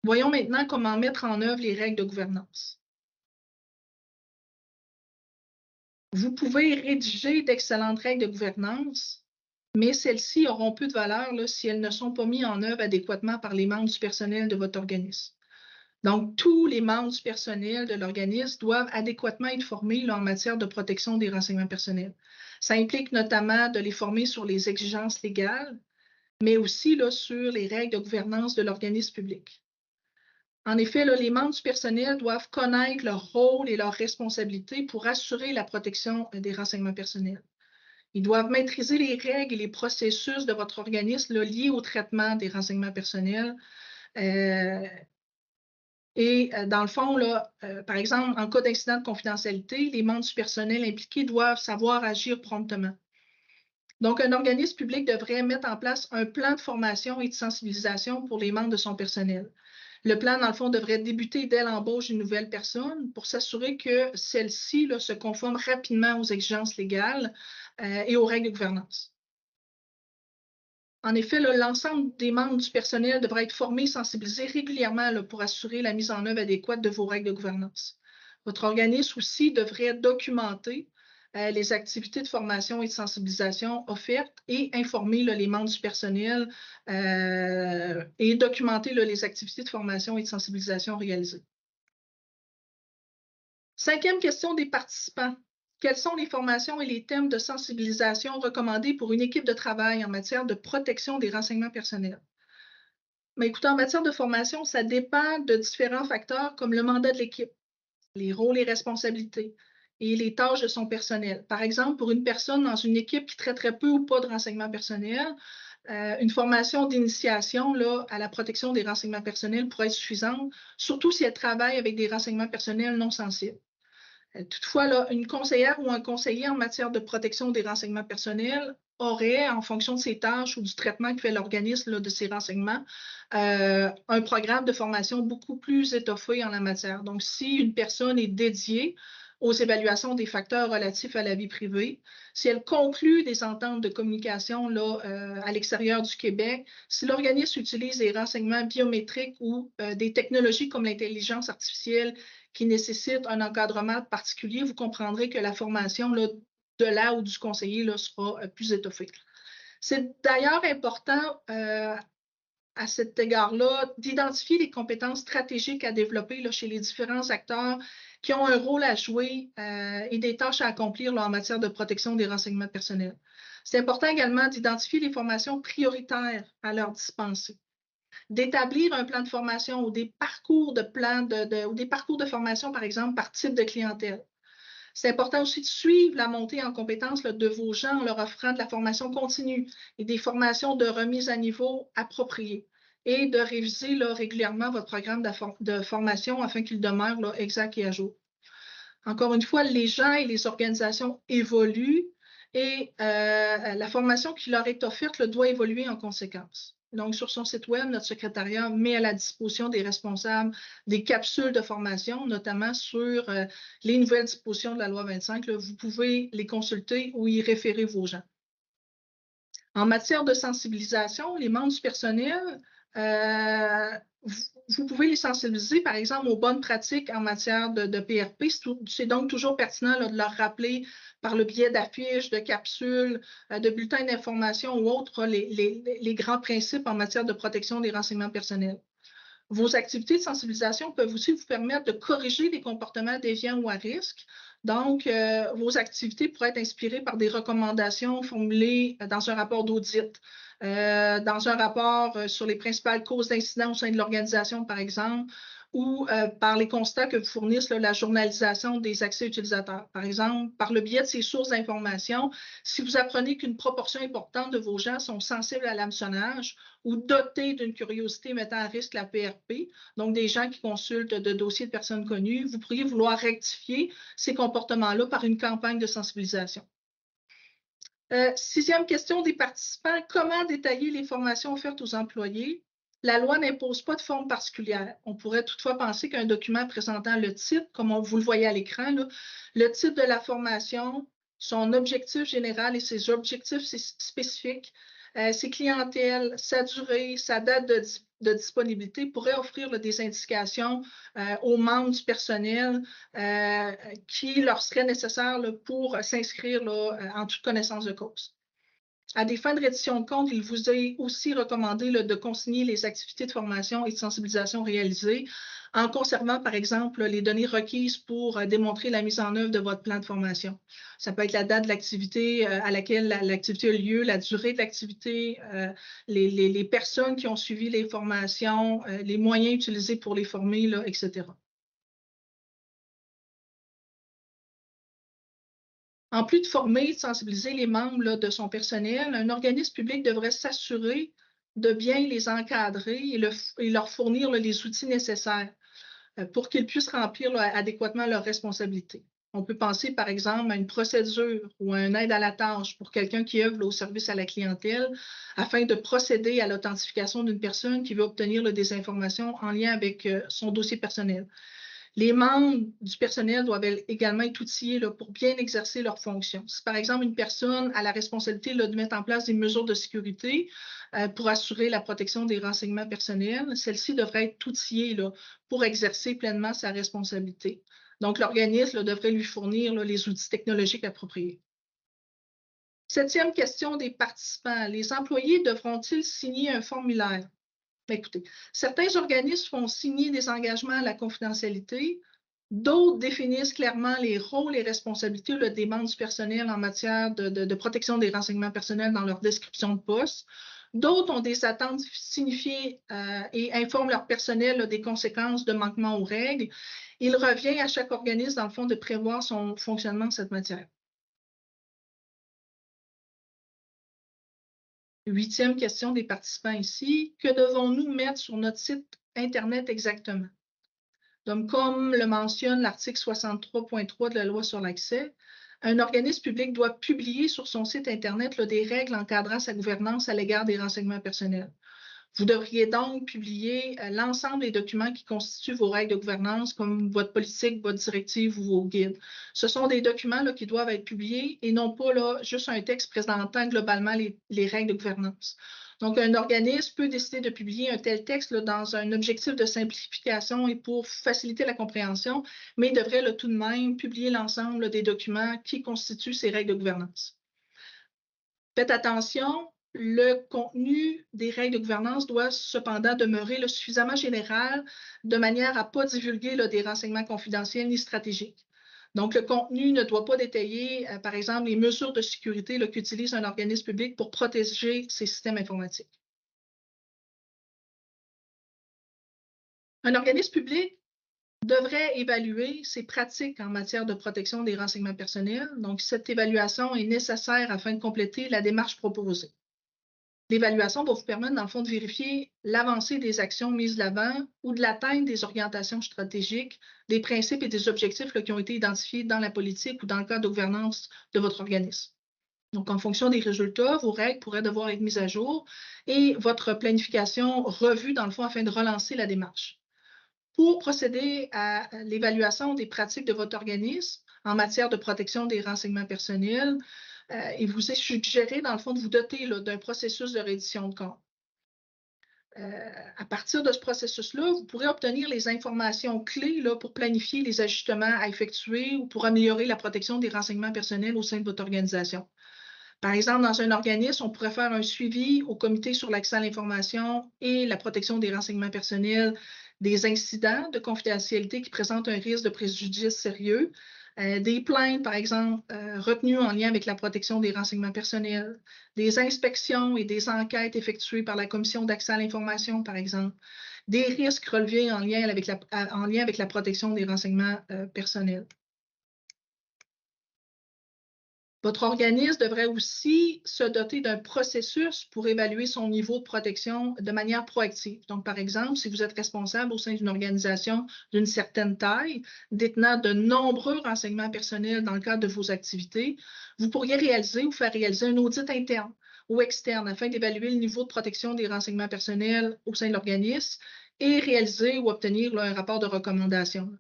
A: Voyons maintenant comment mettre en œuvre les règles de gouvernance. Vous pouvez rédiger d'excellentes règles de gouvernance, mais celles-ci auront peu de valeur là, si elles ne sont pas mises en œuvre adéquatement par les membres du personnel de votre organisme. Donc, tous les membres du personnel de l'organisme doivent adéquatement être formés là, en matière de protection des renseignements personnels. Ça implique notamment de les former sur les exigences légales, mais aussi là, sur les règles de gouvernance de l'organisme public. En effet, là, les membres du personnel doivent connaître leur rôle et leurs responsabilités pour assurer la protection des renseignements personnels. Ils doivent maîtriser les règles et les processus de votre organisme là, liés au traitement des renseignements personnels. Dans le fond, là, par exemple, en cas d'incident de confidentialité, les membres du personnel impliqués doivent savoir agir promptement. Donc, un organisme public devrait mettre en place un plan de formation et de sensibilisation pour les membres de son personnel. Le plan, dans le fond, devrait débuter dès l'embauche d'une nouvelle personne pour s'assurer que celle-ci se conforme rapidement aux exigences légales et aux règles de gouvernance. En effet, l'ensemble des membres du personnel devra être formés et sensibilisés régulièrement là, pour assurer la mise en œuvre adéquate de vos règles de gouvernance. Votre organisme aussi devrait documenter les activités de formation et de sensibilisation offertes et informer là, les membres du personnel et documenter là, les activités de formation et de sensibilisation réalisées. Cinquième question des participants. Quelles sont les formations et les thèmes de sensibilisation recommandés pour une équipe de travail en matière de protection des renseignements personnels? Mais écoutez, en matière de formation, ça dépend de différents facteurs comme le mandat de l'équipe, les rôles et responsabilités et les tâches de son personnel. Par exemple, pour une personne dans une équipe qui traiterait peu ou pas de renseignements personnels, une formation d'initiation à la protection des renseignements personnels pourrait être suffisante, surtout si elle travaille avec des renseignements personnels non sensibles. Toutefois, là, une conseillère ou un conseiller en matière de protection des renseignements personnels aurait, en fonction de ses tâches ou du traitement que fait l'organisme de ces renseignements, un programme de formation beaucoup plus étoffé en la matière. Donc, si une personne est dédiée aux évaluations des facteurs relatifs à la vie privée, si elle conclut des ententes de communication là, à l'extérieur du Québec, si l'organisme utilise des renseignements biométriques ou des technologies comme l'intelligence artificielle qui nécessitent un encadrement particulier, vous comprendrez que la formation là, de là ou du conseiller là, sera plus étoffée. C'est d'ailleurs important à cet égard-là, d'identifier les compétences stratégiques à développer là, chez les différents acteurs qui ont un rôle à jouer et des tâches à accomplir là, en matière de protection des renseignements personnels. C'est important également d'identifier les formations prioritaires à leur dispenser, d'établir un plan de formation ou des parcours ou des parcours de formation, par exemple, par type de clientèle. C'est important aussi de suivre la montée en compétences là, de vos gens en leur offrant de la formation continue et des formations de remise à niveau appropriées et de réviser là, régulièrement votre programme de formation afin qu'il demeure là, exact et à jour. Encore une fois, les gens et les organisations évoluent et la formation qui leur est offerte là, doit évoluer en conséquence. Donc, sur son site web, notre secrétariat met à la disposition des responsables des capsules de formation, notamment sur les nouvelles dispositions de la loi 25. Là, vous pouvez les consulter ou y référer vos gens. En matière de sensibilisation, les membres du personnel, vous pouvez les sensibiliser, par exemple, aux bonnes pratiques en matière de PRP. C'est donc toujours pertinent là, de leur rappeler par le biais d'affiches, de capsules, de bulletins d'information ou autres les grands principes en matière de protection des renseignements personnels. Vos activités de sensibilisation peuvent aussi vous permettre de corriger des comportements déviants ou à risque. Donc, vos activités pourraient être inspirées par des recommandations formulées dans un rapport d'audit, dans un rapport sur les principales causes d'incidents au sein de l'organisation, par exemple, ou par les constats que vous fournissent là, la journalisation des accès utilisateurs. Par exemple, par le biais de ces sources d'information, si vous apprenez qu'une proportion importante de vos gens sont sensibles à l'hameçonnage ou dotés d'une curiosité mettant à risque la PRP, donc des gens qui consultent de dossiers de personnes connues, vous pourriez vouloir rectifier ces comportements-là par une campagne de sensibilisation. Sixième question des participants, comment détailler les formations offertes aux employés? La loi n'impose pas de forme particulière. On pourrait toutefois penser qu'un document présentant le titre, comme vous le voyez à l'écran, le titre de la formation, son objectif général et ses objectifs spécifiques, ses clientèles, sa durée, sa date de disponibilité pourraient offrir là, des indications aux membres du personnel qui leur seraient nécessaires là, pour s'inscrire en toute connaissance de cause. À des fins de reddition de compte, il vous est aussi recommandé là, de consigner les activités de formation et de sensibilisation réalisées en conservant, par exemple, les données requises pour démontrer la mise en œuvre de votre plan de formation. Ça peut être la date de l'activité à laquelle l'activité a lieu, la durée de l'activité, les personnes qui ont suivi les formations, les moyens utilisés pour les former, là, etc. En plus de former et de sensibiliser les membres là, de son personnel, un organisme public devrait s'assurer de bien les encadrer et leur fournir là, les outils nécessaires pour qu'ils puissent remplir là, adéquatement leurs responsabilités. On peut penser, par exemple, à une procédure ou à une aide à la tâche pour quelqu'un qui œuvre là, au service à la clientèle afin de procéder à l'authentification d'une personne qui veut obtenir là, des informations en lien avec son dossier personnel. Les membres du personnel doivent également être outillés là, pour bien exercer leurs fonctions. Si par exemple une personne a la responsabilité là, de mettre en place des mesures de sécurité pour assurer la protection des renseignements personnels, celle-ci devrait être outillée là, pour exercer pleinement sa responsabilité. Donc l'organisme devrait lui fournir là, les outils technologiques appropriés. Septième question des participants. Les employés devront-ils signer un formulaire? Écoutez, certains organismes font signer des engagements à la confidentialité, d'autres définissent clairement les rôles et responsabilités là, des membres du personnel en matière de protection des renseignements personnels dans leur description de poste. D'autres ont des attentes signifiées et informent leur personnel là, des conséquences de manquement aux règles. Il revient à chaque organisme, dans le fond, de prévoir son fonctionnement en cette matière. Huitième question des participants ici. Que devons-nous mettre sur notre site Internet exactement? Donc, comme le mentionne l'article 63.3 de la loi sur l'accès, un organisme public doit publier sur son site Internet là, des règles encadrant sa gouvernance à l'égard des renseignements personnels. Vous devriez donc publier l'ensemble des documents qui constituent vos règles de gouvernance, comme votre politique, votre directive ou vos guides. Ce sont des documents là, qui doivent être publiés et non pas là, juste un texte présentant globalement les règles de gouvernance. Donc, un organisme peut décider de publier un tel texte là, dans un objectif de simplification et pour faciliter la compréhension, mais il devrait là, tout de même publier l'ensemble des documents qui constituent ces règles de gouvernance. Faites attention, le contenu des règles de gouvernance doit cependant demeurer là, suffisamment général de manière à ne pas divulguer là, des renseignements confidentiels ni stratégiques. Donc, le contenu ne doit pas détailler, par exemple, les mesures de sécurité qu'utilise un organisme public pour protéger ses systèmes informatiques. Un organisme public devrait évaluer ses pratiques en matière de protection des renseignements personnels. Donc, cette évaluation est nécessaire afin de compléter la démarche proposée. L'évaluation va vous permettre, dans le fond, de vérifier l'avancée des actions mises de l'avant ou de l'atteinte des orientations stratégiques, des principes et des objectifs qui ont été identifiés dans la politique ou dans le cadre de gouvernance de votre organisme. Donc, en fonction des résultats, vos règles pourraient devoir être mises à jour et votre planification revue, dans le fond, afin de relancer la démarche. Pour procéder à l'évaluation des pratiques de votre organisme en matière de protection des renseignements personnels, il vous est suggéré, dans le fond, de vous doter d'un processus de reddition de comptes. À partir de ce processus-là, vous pourrez obtenir les informations clés là, pour planifier les ajustements à effectuer ou pour améliorer la protection des renseignements personnels au sein de votre organisation. Par exemple, dans un organisme, on pourrait faire un suivi au comité sur l'accès à l'information et la protection des renseignements personnels des incidents de confidentialité qui présentent un risque de préjudice sérieux, des plaintes, par exemple, retenues en lien avec la protection des renseignements personnels, des inspections et des enquêtes effectuées par la Commission d'accès à l'information, par exemple, des risques relevés en lien avec la protection des renseignements personnels. Votre organisme devrait aussi se doter d'un processus pour évaluer son niveau de protection de manière proactive. Donc, par exemple, si vous êtes responsable au sein d'une organisation d'une certaine taille, détenant de nombreux renseignements personnels dans le cadre de vos activités, vous pourriez réaliser ou faire réaliser un audit interne ou externe afin d'évaluer le niveau de protection des renseignements personnels au sein de l'organisme et réaliser ou obtenir un rapport de recommandation.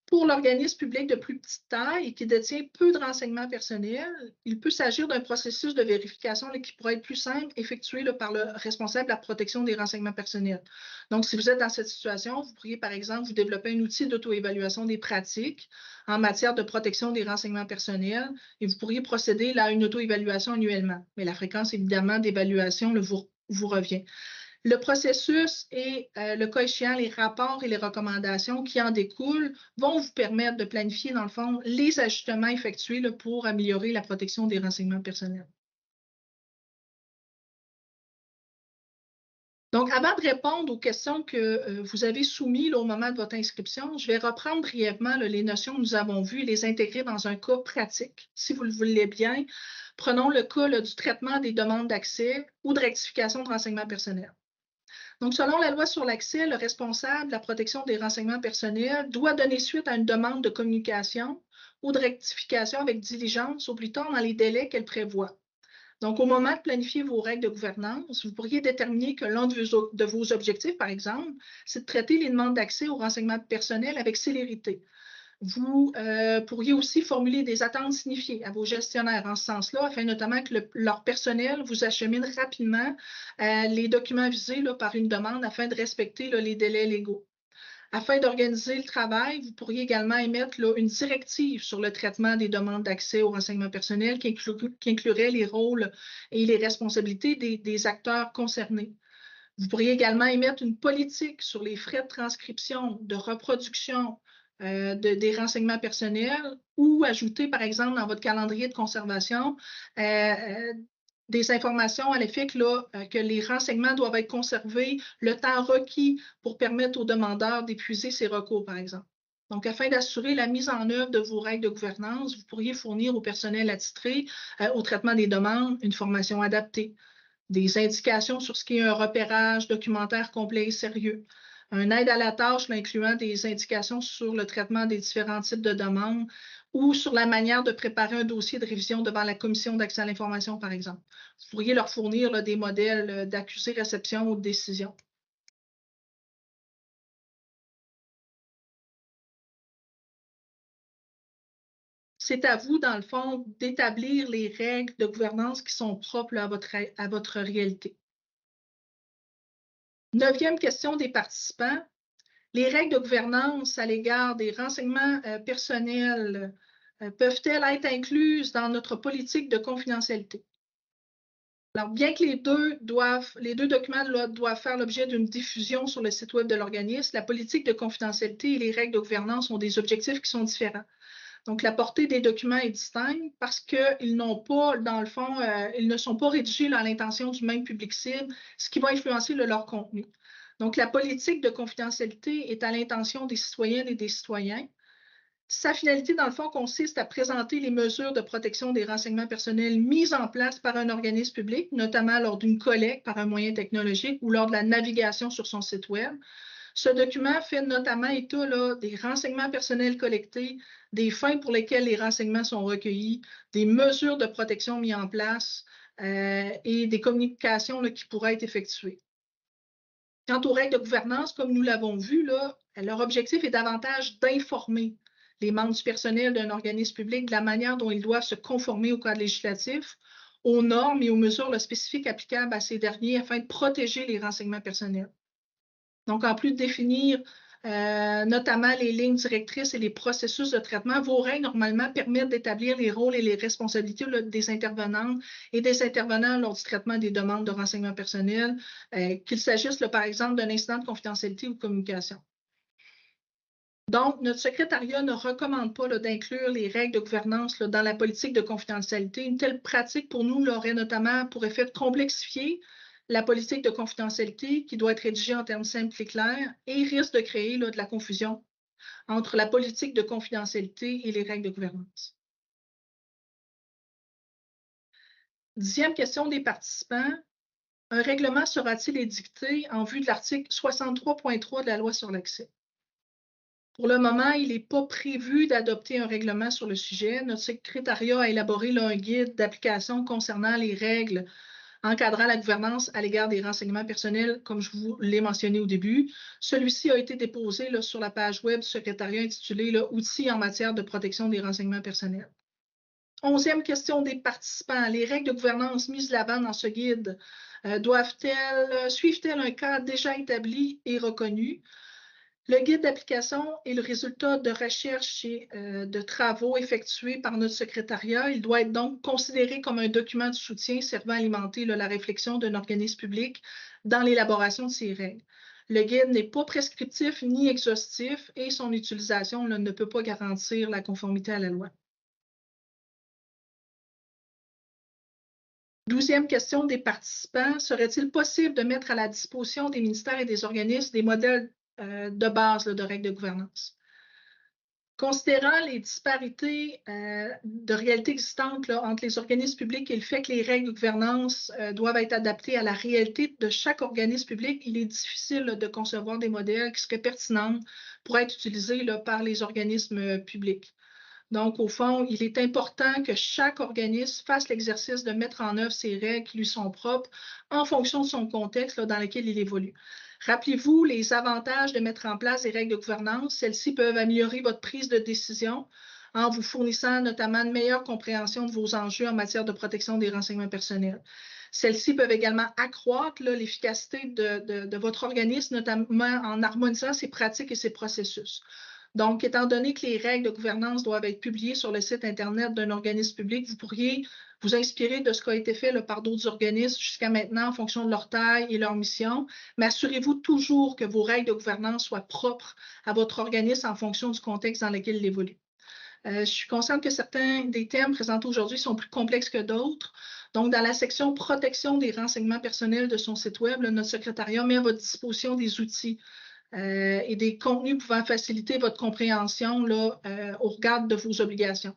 A: Pour l'organisme public de plus petite taille et qui détient peu de renseignements personnels, il peut s'agir d'un processus de vérification qui pourrait être plus simple, effectué par le responsable de la protection des renseignements personnels. Donc, si vous êtes dans cette situation, vous pourriez, par exemple, vous développer un outil d'auto-évaluation des pratiques en matière de protection des renseignements personnels et vous pourriez procéder à une auto-évaluation annuellement. Mais la fréquence, évidemment, d'évaluation vous revient. Le processus et, le cas échéant, les rapports et les recommandations qui en découlent vont vous permettre de planifier, dans le fond, les ajustements effectués pour améliorer la protection des renseignements personnels. Donc, avant de répondre aux questions que vous avez soumises au moment de votre inscription, je vais reprendre brièvement les notions que nous avons vues et les intégrer dans un cas pratique. Si vous le voulez bien, prenons le cas du traitement des demandes d'accès ou de rectification de renseignements personnels. Donc, selon la loi sur l'accès, le responsable de la protection des renseignements personnels doit donner suite à une demande de communication ou de rectification avec diligence au plus tard dans les délais qu'elle prévoit. Donc, au moment de planifier vos règles de gouvernance, vous pourriez déterminer que l'un de vos objectifs, par exemple, c'est de traiter les demandes d'accès aux renseignements personnels avec célérité. Vous pourriez aussi formuler des attentes signifiées à vos gestionnaires en ce sens-là, afin notamment que leur personnel vous achemine rapidement les documents visés par une demande afin de respecter les délais légaux. Afin d'organiser le travail, vous pourriez également émettre une directive sur le traitement des demandes d'accès aux renseignements personnels qui inclurait les rôles et les responsabilités des acteurs concernés. Vous pourriez également émettre une politique sur les frais de transcription, de reproduction des renseignements personnels ou ajouter, par exemple, dans votre calendrier de conservation, des informations à l'effet que les renseignements doivent être conservés le temps requis pour permettre aux demandeurs d'épuiser ces recours, par exemple. Donc, afin d'assurer la mise en œuvre de vos règles de gouvernance, vous pourriez fournir au personnel attitré au traitement des demandes une formation adaptée, des indications sur ce qui est un repérage documentaire complet et sérieux, un aide à la tâche là, incluant des indications sur le traitement des différents types de demandes ou sur la manière de préparer un dossier de révision devant la commission d'accès à l'information, par exemple. Vous pourriez leur fournir là, des modèles d'accusé-réception ou de décision. C'est à vous, dans le fond, d'établir les règles de gouvernance qui sont propres là, à votre réalité. 9e question des participants. Les règles de gouvernance à l'égard des renseignements personnels peuvent-elles être incluses dans notre politique de confidentialité? Alors, bien que les deux documents là, doivent faire l'objet d'une diffusion sur le site web de l'organisme, la politique de confidentialité et les règles de gouvernance ont des objectifs qui sont différents. Donc, la portée des documents est distincte parce qu'ils n'ont pas, dans le fond, ils ne sont pas rédigés là, à l'intention du même public cible, ce qui va influencer leur contenu. Donc, la politique de confidentialité est à l'intention des citoyennes et des citoyens. Sa finalité, dans le fond, consiste à présenter les mesures de protection des renseignements personnels mises en place par un organisme public, notamment lors d'une collecte par un moyen technologique ou lors de la navigation sur son site web. Ce document fait notamment état là, des renseignements personnels collectés, des fins pour lesquelles les renseignements sont recueillis, des mesures de protection mises en place et des communications là, qui pourraient être effectuées. Quant aux règles de gouvernance, comme nous l'avons vu, là, leur objectif est davantage d'informer les membres du personnel d'un organisme public de la manière dont ils doivent se conformer au cadre législatif, aux normes et aux mesures là, spécifiques applicables à ces derniers afin de protéger les renseignements personnels. Donc, en plus de définir notamment les lignes directrices et les processus de traitement, vos règles, normalement, permettent d'établir les rôles et les responsabilités là, des intervenantes et des intervenants lors du traitement des demandes de renseignements personnels, qu'il s'agisse, par exemple, d'un incident de confidentialité ou de communication. Donc, notre secrétariat ne recommande pas d'inclure les règles de gouvernance dans la politique de confidentialité. Une telle pratique, pour nous, aurait notamment pour effet de complexifier la politique de confidentialité qui doit être rédigée en termes simples et clairs et risque de créer de la confusion entre la politique de confidentialité et les règles de gouvernance. 10e question des participants. Un règlement sera-t-il édicté en vue de l'article 63.3 de la loi sur l'accès? Pour le moment, il n'est pas prévu d'adopter un règlement sur le sujet. Notre secrétariat a élaboré là, un guide d'application concernant les règles encadrant la gouvernance à l'égard des renseignements personnels, comme je vous l'ai mentionné au début. Celui-ci a été déposé là, sur la page web du secrétariat intitulée « Outils en matière de protection des renseignements personnels ». 11e question des participants. Les règles de gouvernance mises de l'avant dans ce guide suivent-elles un cadre déjà établi et reconnu? Le guide d'application est le résultat de recherches et de travaux effectués par notre secrétariat. Il doit être donc considéré comme un document de soutien servant à alimenter la réflexion d'un organisme public dans l'élaboration de ces règles. Le guide n'est pas prescriptif ni exhaustif et son utilisation ne peut pas garantir la conformité à la loi. 12e question des participants. Serait-il possible de mettre à la disposition des ministères et des organismes des modèles de base de règles de gouvernance? Considérant les disparités de réalité existantes là, entre les organismes publics et le fait que les règles de gouvernance doivent être adaptées à la réalité de chaque organisme public, il est difficile là, de concevoir des modèles qui seraient pertinents pour être utilisés là, par les organismes publics. Donc, au fond, il est important que chaque organisme fasse l'exercice de mettre en œuvre ces règles qui lui sont propres en fonction de son contexte là, dans lequel il évolue. Rappelez-vous les avantages de mettre en place des règles de gouvernance. Celles-ci peuvent améliorer votre prise de décision en vous fournissant notamment une meilleure compréhension de vos enjeux en matière de protection des renseignements personnels. Celles-ci peuvent également accroître l'efficacité de votre organisme, notamment en harmonisant ses pratiques et ses processus. Donc, étant donné que les règles de gouvernance doivent être publiées sur le site Internet d'un organisme public, vous pourriez vous inspirer de ce qui a été fait là, par d'autres organismes jusqu'à maintenant en fonction de leur taille et leur mission, mais assurez-vous toujours que vos règles de gouvernance soient propres à votre organisme en fonction du contexte dans lequel il évolue. Je suis consciente que certains des thèmes présentés aujourd'hui sont plus complexes que d'autres. Donc, dans la section « Protection des renseignements personnels » de son site web, là, notre secrétariat met à votre disposition des outils et des contenus pouvant faciliter votre compréhension là, au regard de vos obligations.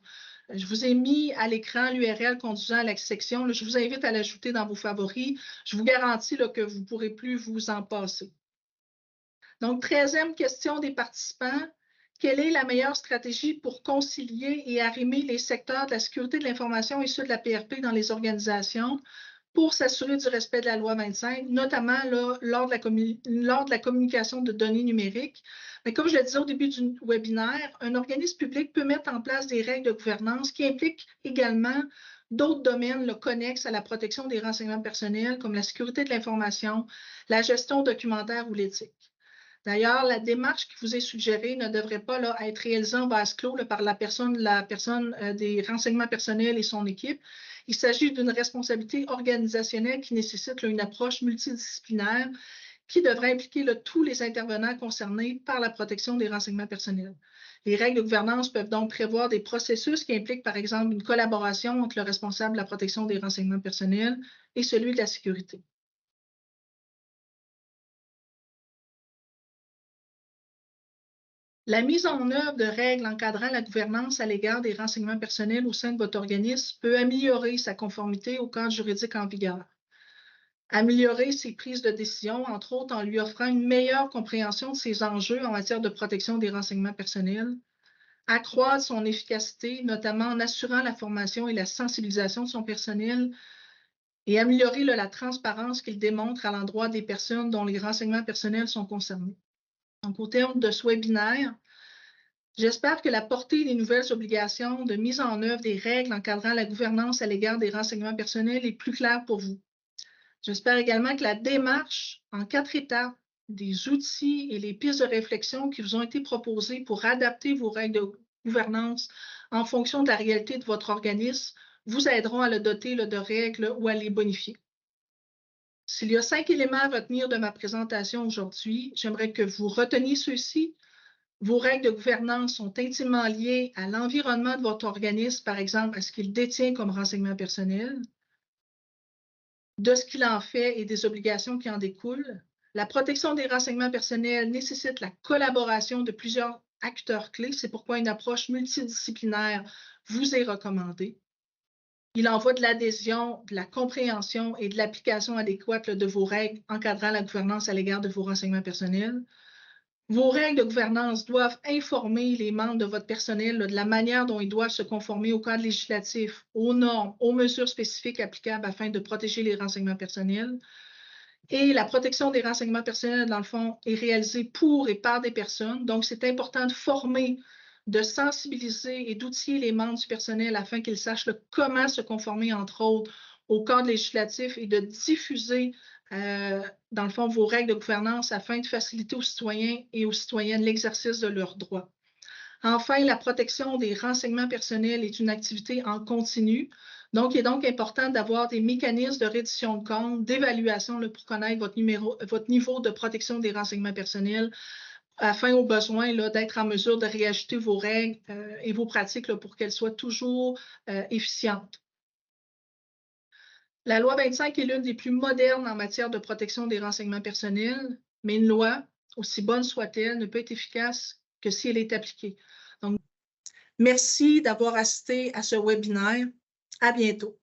A: Je vous ai mis à l'écran l'URL conduisant à la section. Là, je vous invite à l'ajouter dans vos favoris. Je vous garantis là, que vous ne pourrez plus vous en passer. Donc, 13e question des participants. Quelle est la meilleure stratégie pour concilier et arrimer les secteurs de la sécurité de l'information et ceux de la PRP dans les organisations pour s'assurer du respect de la loi 25, notamment là, lors de la communication de données numériques? Mais comme je le disais au début du webinaire, un organisme public peut mettre en place des règles de gouvernance qui impliquent également d'autres domaines connexes à la protection des renseignements personnels, comme la sécurité de l'information, la gestion documentaire ou l'éthique. D'ailleurs, la démarche qui vous est suggérée ne devrait pas être réalisée en vase clos par la personne des renseignements personnels et son équipe. Il s'agit d'une responsabilité organisationnelle qui nécessite une approche multidisciplinaire qui devrait impliquer tous les intervenants concernés par la protection des renseignements personnels. Les règles de gouvernance peuvent donc prévoir des processus qui impliquent, par exemple, une collaboration entre le responsable de la protection des renseignements personnels et celui de la sécurité. La mise en œuvre de règles encadrant la gouvernance à l'égard des renseignements personnels au sein de votre organisme peut améliorer sa conformité au cadre juridique en vigueur. Améliorer ses prises de décision, entre autres en lui offrant une meilleure compréhension de ses enjeux en matière de protection des renseignements personnels. Accroître son efficacité, notamment en assurant la formation et la sensibilisation de son personnel et améliorer la transparence qu'il démontre à l'endroit des personnes dont les renseignements personnels sont concernés. Donc, au terme de ce webinaire, j'espère que la portée des nouvelles obligations de mise en œuvre des règles encadrant la gouvernance à l'égard des renseignements personnels est plus claire pour vous. J'espère également que la démarche en 4 étapes, des outils et les pistes de réflexion qui vous ont été proposées pour adapter vos règles de gouvernance en fonction de la réalité de votre organisme vous aideront à le doter de règles ou à les bonifier. S'il y a 5 éléments à retenir de ma présentation aujourd'hui, j'aimerais que vous reteniez ceux-ci. Vos règles de gouvernance sont intimement liées à l'environnement de votre organisme, par exemple, à ce qu'il détient comme renseignement personnel, de ce qu'il en fait et des obligations qui en découlent. La protection des renseignements personnels nécessite la collaboration de plusieurs acteurs clés. C'est pourquoi une approche multidisciplinaire vous est recommandée. Il en va de l'adhésion, de la compréhension et de l'application adéquate de vos règles encadrant la gouvernance à l'égard de vos renseignements personnels. Vos règles de gouvernance doivent informer les membres de votre personnel de la manière dont ils doivent se conformer au cadre législatif, aux normes, aux mesures spécifiques applicables afin de protéger les renseignements personnels. Et la protection des renseignements personnels, dans le fond, est réalisée pour et par des personnes. Donc, c'est important de former, de sensibiliser et d'outiller les membres du personnel afin qu'ils sachent comment se conformer, entre autres, au cadre législatif et de diffuser dans le fond, vos règles de gouvernance afin de faciliter aux citoyens et aux citoyennes l'exercice de leurs droits. Enfin, la protection des renseignements personnels est une activité en continu. Donc, il est donc important d'avoir des mécanismes de reddition de compte, d'évaluation pour connaître votre niveau de protection des renseignements personnels afin, au besoin, d'être en mesure de réajuster vos règles et vos pratiques pour qu'elles soient toujours efficientes. La loi 25 est l'une des plus modernes en matière de protection des renseignements personnels, mais une loi, aussi bonne soit-elle, ne peut être efficace que si elle est appliquée. Donc, merci d'avoir assisté à ce webinaire. À bientôt.